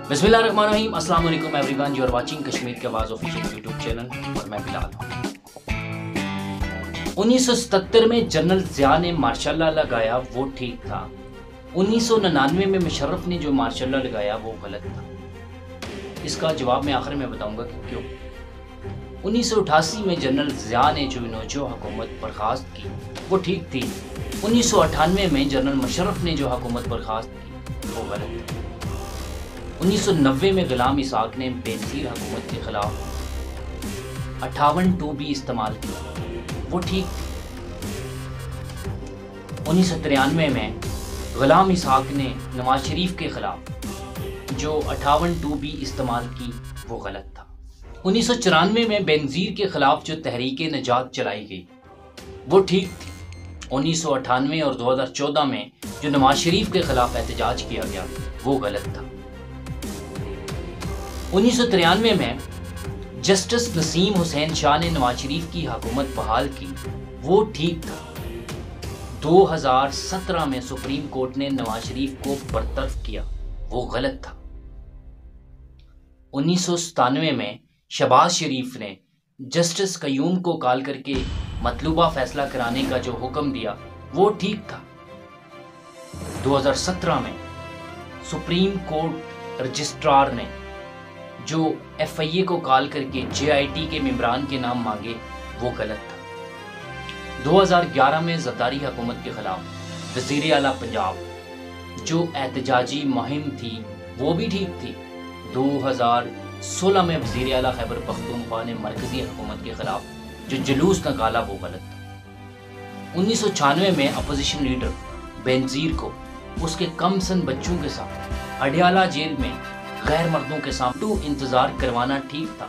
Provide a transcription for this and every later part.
बिस्मिल्लाहिर्रहमानिर्रहीम, अस्सलाम वालेकुम everyone. You are watching Kashmir ki Awaaz official YouTube channel और मैं बिलाल हूँ। 1977 में जनरल ज़िया ने मार्शाल्लाह लगाया वो ठीक था। 1999 में मुशर्रफ ने जो मार्शाल्लाह लगाया वो गलत था। इसका जवाब मैं आखिर में बताऊंगा कि क्यों। 1988 में जनरल ज़िया ने जो हुकूमत बर्खास्त की वो ठीक थी। 1998 में जनरल मुशर्रफ ने जो हुकूमत बर्खास्त की वो गलत थी। 1990 में गुलाम इसाक ने बेनज़ीर हुकूमत के खिलाफ 58(2)B इस्तेमाल किया वो ठीक थी। 1993 में गुलाम इसाक ने नवाज शरीफ के खिलाफ जो 58(2)B इस्तेमाल की वो गलत था। 1994 में बेनज़ीर के खिलाफ जो तहरीक नजात चलाई गई वो ठीक थी। 1998 और 2014 में जो नवाज शरीफ के खिलाफ एहतजाज किया गया वो गलत था। 1993 में जस्टिस नसीम हुसैन शाह ने नवाज शरीफ की हुकूमत बहाल की वो ठीक था। 2017 में सुप्रीम कोर्ट ने नवाज शरीफ को बरतरफ किया वो गलत था। 1997 में शहबाज शरीफ ने जस्टिस कयूम को कॉल करके मतलूबा फैसला कराने का जो हुक्म दिया वो ठीक था। 2017 में सुप्रीम कोर्ट रजिस्ट्रार ने जो FIA को कॉल करके JIT के मेंबरान के नाम मांगे वो गलत था। 2011 में ज़रदारी हुकूमत के खिलाफ वज़ीर आला पंजाब जो एहतजाजी मुहिम थी वो भी ठीक थी। 2016 में वज़ीर आला खैबर पख्तूनख्वा ने मरकज़ी हुकूमत के खिलाफ जो जुलूस निकाला वो गलत था। 1996 में अपोजिशन लीडर बेनज़ीर को उसके कम सन बच्चों के साथ अडयाला जेल में गैर मर्दों के सामने इंतजार करवाना ठीक था।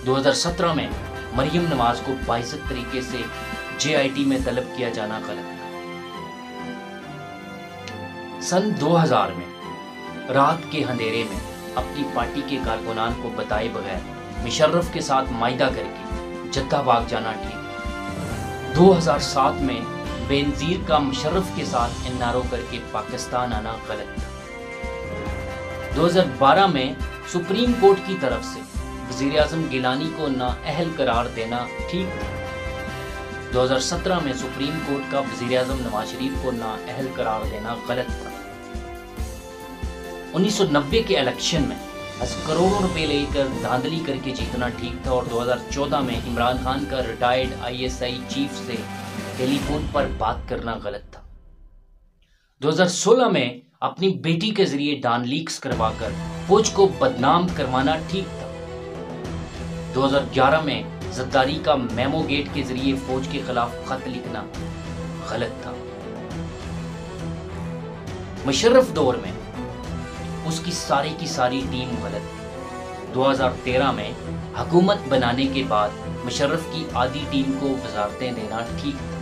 2017 में मरियम नवाज को बाइज्जत तरीके से JIT में तलब किया जाना गलत था। सन 2000 में रात के अंधेरे में अपनी पार्टी के कारकुनान को बताए बगैर मुशर्रफ के साथ माइदा करके जद्दा भाग जाना ठीक। 2007 में बेनज़ीर का मुशर्रफ के साथ NRO करके पाकिस्तान आना गलत था। 2012 में सुप्रीम कोर्ट की तरफ से वज़ीर आज़म गिलानी को नाअहल करार देना ठीक था। 2017 में सुप्रीम कोर्ट का वज़ीर आज़म नवाज शरीफ को नाअहल करार देना गलत था। 1990 के इलेक्शन में करोड़ों रुपए लेकर धांधली करके जीतना ठीक था। और 2014 में इमरान खान का रिटायर्ड ISI चीफ से टेलीफोन पर बात करना गलत था। 2016 में अपनी बेटी के जरिए डान लीक्स करवाकर फौज को बदनाम करवाना ठीक था। 2011 में ज़रदारी का मेमो गेट के जरिए फौज के खिलाफ खत लिखना गलत था। मुशर्रफ दौर में उसकी सारी की सारी टीम गलत थी। 2013 में हुकूमत बनाने के बाद मुशर्रफ की आधी टीम को वजारतें देना ठीक था।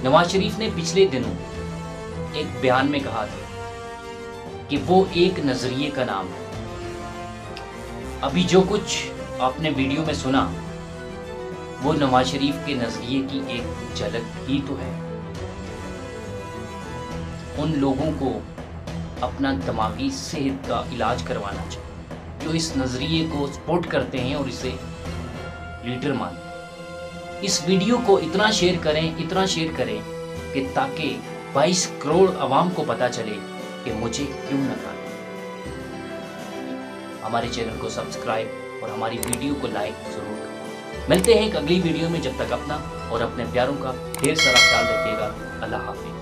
नवाज शरीफ ने पिछले दिनों एक बयान में कहा था कि वो एक नजरिए का नाम है। अभी जो कुछ आपने वीडियो में सुना वो नवाज शरीफ के नजरिए की एक झलक ही तो है। उन लोगों को अपना दिमागी सेहत का इलाज करवाना चाहिए जो इस नजरिए को सपोर्ट करते हैं और इसे लीडर मानते हैं। इस वीडियो को इतना शेयर करें कि ताकि 22 करोड़ आवाम को पता चले कि मुझे क्यों नकारा। हमारे चैनल को सब्सक्राइब और हमारी वीडियो को लाइक जरूर करें। मिलते हैं एक अगली वीडियो में। जब तक अपना और अपने प्यारों का ढेर सारा ख्याल रखिएगा। अल्लाह हाफिज़।